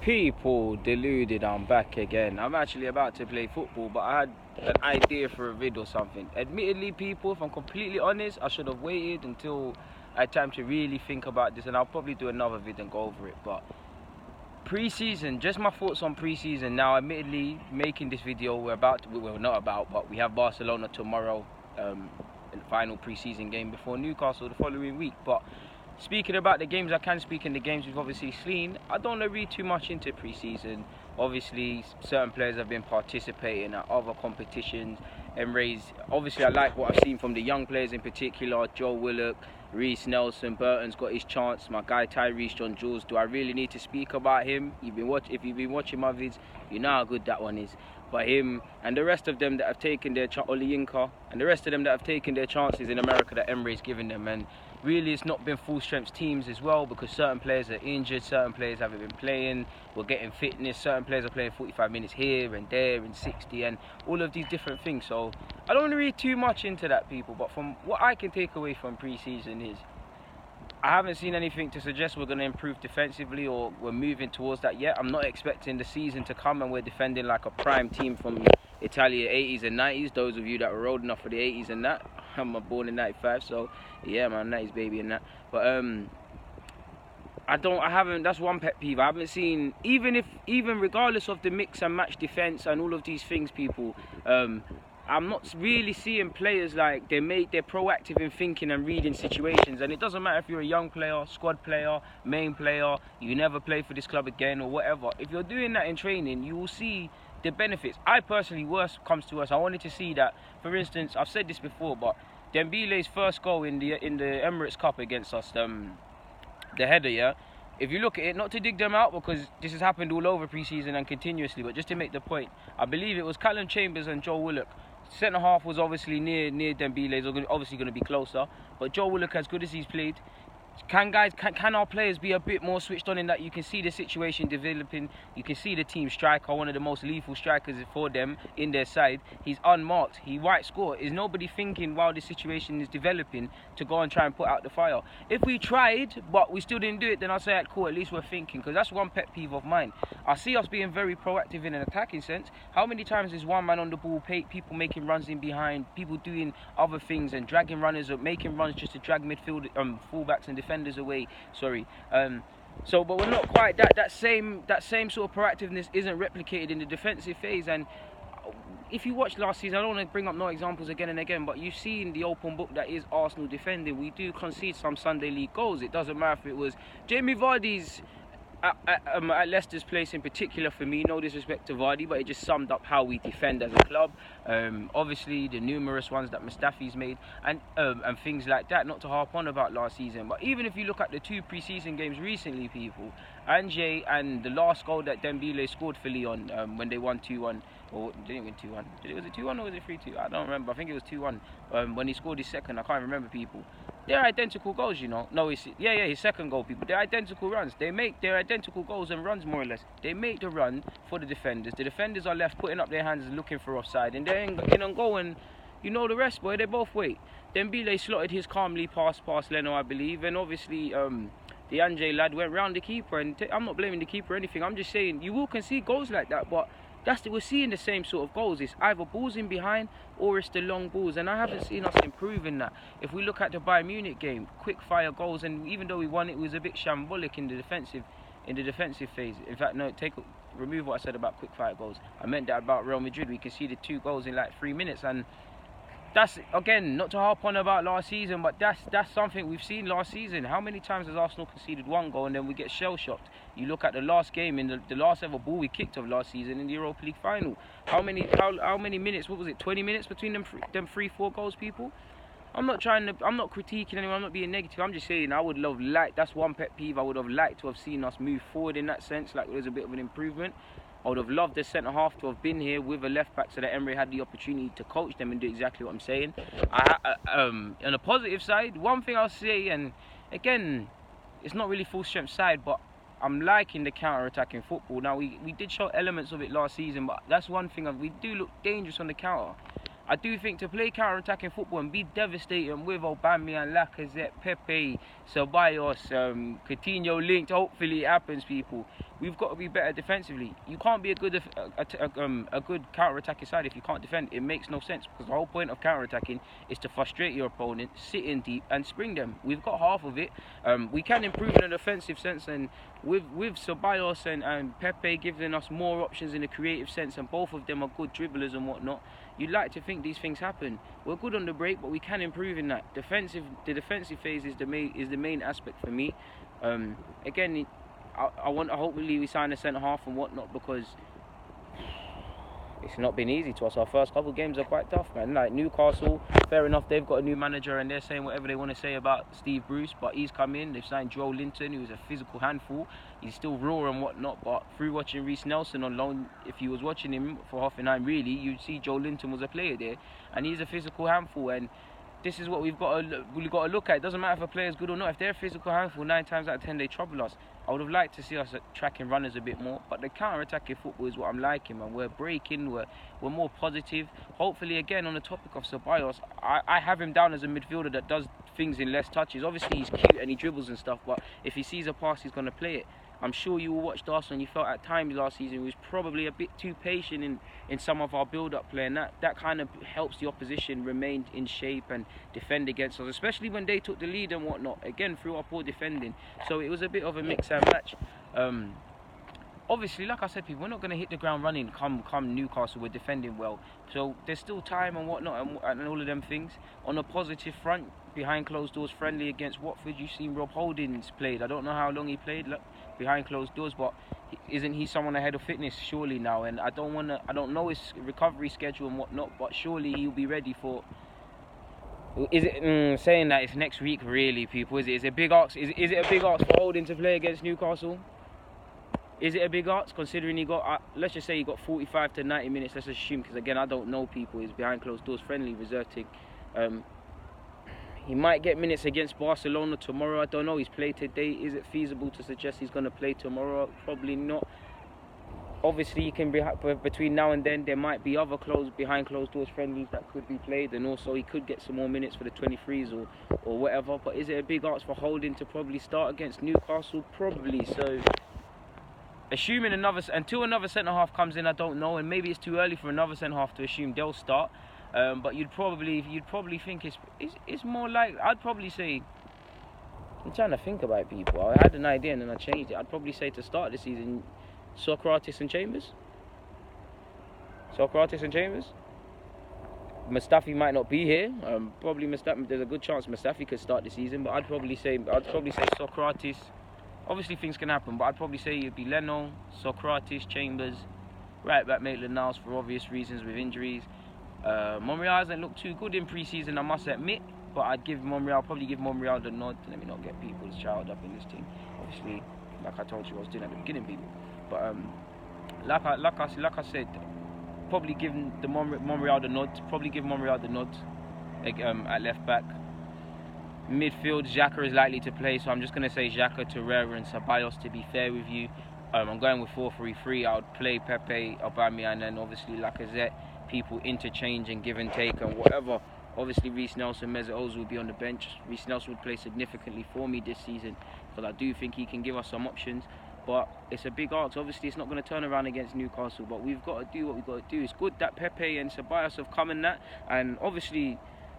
People, Deluded, I'm back again. I'm actually about to play football, but I had an idea for a vid or something. Admittedly, people, if I'm completely honest, I should have waited until I had time to really think about this, and I'll probably do another vid and go over it. But pre-season, just my thoughts on pre-season. Now, admittedly, making this video, but we have Barcelona tomorrow, in the final pre-season game before Newcastle the following week. But speaking about the games, I can speak in the games we've obviously seen. I don't want to read too much into pre-season. Obviously, certain players have been participating at other competitions and raised. Obviously, I like what I've seen from the young players in particular. Joe Willock, Reece Nelson, Burton's got his chance. My guy Tyrese John Jules. Do I really need to speak about him? If you've been watching my vids, you know how good that one is. But him and the rest of them that have taken their Oliyinka and the rest of them that have taken their chances in America that Emre's given them, and really it's not been full strength teams as well, because certain players are injured, certain players haven't been playing, we're getting fitness, certain players are playing 45 minutes here and there and 60 and all of these different things. So I don't want to read too much into that, people, but from what I can take away from pre-season is I haven't seen anything to suggest we're going to improve defensively or we're moving towards that yet. I'm not expecting the season to come and we're defending like a prime team from Italia 80s and 90s. Those of you that were old enough for the 80s and that. I'm born in 95, so yeah, man, 90s baby and that. But that's one pet peeve. I haven't seen, even regardless of the mix and match defense and all of these things, people, I'm not really seeing players like they're proactive in thinking and reading situations. And it doesn't matter if you're a young player, squad player, main player, you never play for this club again or whatever. If you're doing that in training, you will see the benefits. I personally, worst comes to worst, I wanted to see that. For instance, I've said this before, but Dembele's first goal in the Emirates Cup against us, the header, yeah. If you look at it, not to dig them out because this has happened all over pre-season and continuously, but just to make the point, I believe it was Callum Chambers and Joe Willock. Centre half was obviously near Dembele, obviously going to be closer. But Joe Willock, as good as he's played, can our players be a bit more switched on in that you can see the situation developing, you can see the team striker, one of the most lethal strikers for them in their side. He's unmarked, he might score. Is nobody thinking while the situation is developing to go and try and put out the fire? If we tried but we still didn't do it, then I'll say, cool, at least we're thinking, because that's one pet peeve of mine. I see us being very proactive in an attacking sense. How many times is one man on the ball, people making runs in behind, people doing other things and dragging runners or making runs just to drag midfield, fullbacks and defenders away, but we're not quite that same sort of proactiveness isn't replicated in the defensive phase. And if you watch last season, I don't want to bring up no examples again and again, but you've seen the open book that is Arsenal defending. We do concede some Sunday League goals. It doesn't matter if it was Jamie Vardy's at Leicester's place in particular, for me, no disrespect to Vardy, but it just summed up how we defend as a club. Obviously the numerous ones that Mustafi's made and things like that, not to harp on about last season, but even if you look at the two pre-season games recently, people, Ange and the last goal that Dembele scored for Lyon when they won 2-1, or didn't win 2-1, was it 2-1 or was it 3-2? I don't remember. I think it was 2-1 when he scored his second. I can't remember, people. They're identical goals, you know. No, his second goal, people. They're identical runs. They make their identical goals and runs, more or less. They make the run for the defenders. The defenders are left putting up their hands and looking for offside, and they're in on goal, and you know the rest, boy. They both wait. Dembele slotted his calmly past Leno, I believe, and obviously the Ange lad went round the keeper, and I'm not blaming the keeper or anything. I'm just saying you will concede goals like that, but we're seeing the same sort of goals. It's either balls in behind or it's the long balls, and I haven't seen us improving that. If we look at the Bayern Munich game, quick fire goals, and even though we won, it was a bit shambolic in the defensive phase. In fact, no, remove what I said about quick fire goals. I meant that about Real Madrid. We conceded 2 goals in like 3 minutes, and that's, again, not to harp on about last season, but that's something we've seen last season. How many times has Arsenal conceded 1 goal and then we get shell-shocked? You look at the last game, in the last ever ball we kicked of last season in the Europa League final. How many minutes, what was it, 20 minutes between them 3-4 goals, people? I'm not critiquing anyone, I'm not being negative. I'm just saying that's one pet peeve. I would have liked to have seen us move forward in that sense, like there's a bit of an improvement. I would have loved the centre half to have been here with a left back so that Emre had the opportunity to coach them and do exactly what I'm saying. On a positive side, one thing I'll say, and again, it's not really full strength side, but I'm liking the counter-attacking football. Now, we did show elements of it last season, but that's one thing. We do look dangerous on the counter. I do think to play counter-attacking football and be devastating with Aubameyang, Lacazette, Pepe, Ceballos, Coutinho linked, hopefully it happens, people. we've got to be better defensively. You can't be a good counter-attacking side if you can't defend. It makes no sense, because the whole point of counter-attacking is to frustrate your opponent, sit in deep and spring them. We've got half of it. We can improve in an offensive sense, and with Ceballos and Pepe giving us more options in a creative sense, and both of them are good dribblers and whatnot, you'd like to think these things happen. We're good on the break, but we can improve in that. The defensive phase is the main aspect for me. Again, hopefully we sign a centre half and whatnot, because it's not been easy to us. Our first couple of games are quite tough, man. Like Newcastle, fair enough, they've got a new manager and they're saying whatever they want to say about Steve Bruce, but he's come in. They've signed Joe Linton, who's a physical handful. He's still raw and whatnot, but through watching Reece Nelson on loan, if you was watching him for Hoffenheim, really, you'd see Joe Linton was a player there, and he's a physical handful. And this is what we've got to look at. It doesn't matter if a player's good or not. If they're a physical handful, 9 times out of 10 they trouble us. I would have liked to see us tracking runners a bit more, but the counter-attacking football is what I'm liking, man. We're breaking, we're more positive. Hopefully, again, on the topic of Ceballos, I have him down as a midfielder that does things in less touches. Obviously, he's cute and he dribbles and stuff, but if he sees a pass, he's going to play it. I'm sure you all watched Arsenal and you felt at times last season he was probably a bit too patient in some of our build-up play, and that kind of helps the opposition remain in shape and defend against us, especially when they took the lead and whatnot, again through our poor defending. So it was a bit of a mix-and match. Obviously, like I said, people, we're not going to hit the ground running come Newcastle. We're defending well, so there's still time and whatnot and all of them things. On a positive front, behind closed doors, friendly against Watford, you've seen Rob Holdings played. I don't know how long he played behind closed doors, but isn't he someone ahead of fitness surely now? And I don't know his recovery schedule and whatnot, but surely he'll be ready for. Is it saying that it's next week? Really, people? Is it a big ask? Is it a big ask for Holding to play against Newcastle? Is it a big ask, considering he got, let's just say he got 45 to 90 minutes, let's assume, because again, I don't know people, he's behind closed doors, friendly, reserved. He might get minutes against Barcelona tomorrow, I don't know, he's played today. Is it feasible to suggest he's going to play tomorrow? Probably not. Obviously, you can be, between now and then, there might be other behind closed doors friendlies that could be played, and also he could get some more minutes for the 23s or whatever, but is it a big ask for Holding to probably start against Newcastle? Probably. So assuming until another centre-half comes in, I don't know, and maybe it's too early for another centre-half to assume they'll start, but you'd probably think it's more like, I'd probably say, I'm trying to think about people, I had an idea and then I changed it. I'd probably say to start the season, Socrates and Chambers. Mustafi might not be here, probably Mustafi, there's a good chance Mustafi could start the season, but I'd probably say Socrates. Obviously things can happen, but I'd probably say it'd be Leno, Socrates, Chambers, right back Maitland-Niles for obvious reasons with injuries. Monreal hasn't looked too good in pre-season, I must admit, but probably give Monreal the nod. Let me not get people's child up in this team. Obviously, like I told you I was doing at the beginning, people. But like I said, probably give Monreal the nod. At left back. Midfield, Xhaka is likely to play, so I'm just going to say Xhaka, Torreira and Ceballos to be fair with you. I'm going with 4-3-3. I would play Pepe, Aubameyang, and then obviously Lacazette. People interchange and give and take and whatever. Obviously Reece Nelson, Mesut Ozil will be on the bench. Reece Nelson would play significantly for me this season, because I do think he can give us some options. But it's a big ask. Obviously it's not going to turn around against Newcastle, but we've got to do what we've got to do. It's good that Pepe and Ceballos have come in that, and obviously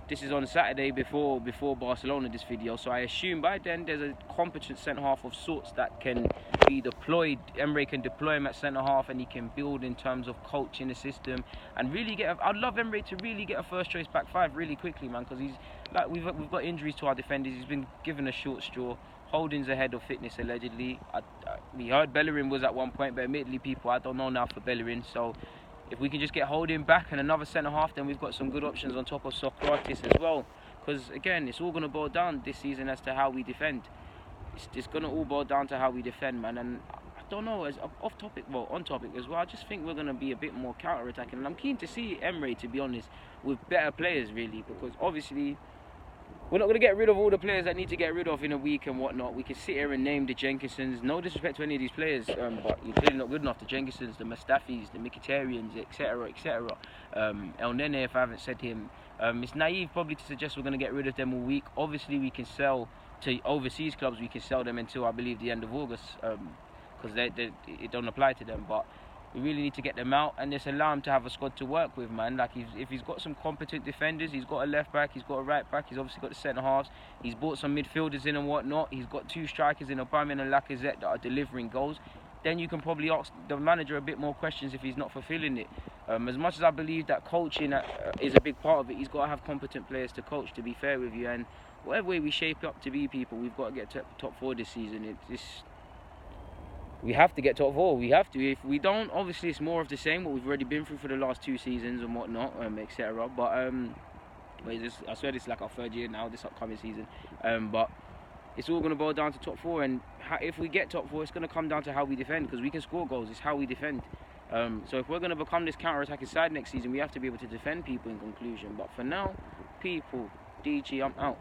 this is on Saturday before Barcelona, this video, so I assume by then there's a competent centre-half of sorts that can be deployed. Emre can deploy him at centre-half and he can build in terms of coaching the system and really I'd love Emre to really get a first-choice back five really quickly, man, because he's like we've got injuries to our defenders. He's been given a short straw. Holdings ahead of fitness allegedly. We heard Bellerin was at one point, but admittedly, people, I don't know now for Bellerin, so if we can just get Holding back and another centre-half, then we've got some good options on top of Socrates as well. Because, again, it's all going to boil down this season as to how we defend. It's going to all boil down to how we defend, man. And I don't know, as on topic as well, I just think we're going to be a bit more counter-attacking. And I'm keen to see Emre, to be honest, with better players, really. Because, obviously, we're not going to get rid of all the players that need to get rid of in a week and whatnot. We can sit here and name the Jenkinsons. No disrespect to any of these players, but you're clearly not good enough. The Jenkinsons, the Mustafis, the Mkhitaryan's, etc., etc. El Nene, if I haven't said him. It's naive probably to suggest we're going to get rid of them all week. Obviously, we can sell to overseas clubs. We can sell them until, I believe, the end of August. because it don't apply to them. But we really need to get them out and just allow him to have a squad to work with, man. Like, if he's got some competent defenders, he's got a left back, he's got a right back, he's obviously got the centre halves, he's brought some midfielders in and whatnot, he's got 2 strikers in Aubameyang and Lacazette that are delivering goals, then you can probably ask the manager a bit more questions if he's not fulfilling it. As much as I believe that coaching is a big part of it, he's got to have competent players to coach, to be fair with you. And whatever way we shape up to be, people, we've got to get to top 4 this season. We have to get top 4. We have to. If we don't, obviously it's more of the same, what we've already been through for the last 2 seasons and whatnot, etc. But I swear this is like our 3rd year now, this upcoming season. But it's all going to boil down to top 4, and if we get top 4, it's going to come down to how we defend, because we can score goals. It's how we defend. So if we're going to become this counter-attacking side next season, we have to be able to defend people in conclusion. But for now, people, DG, I'm out.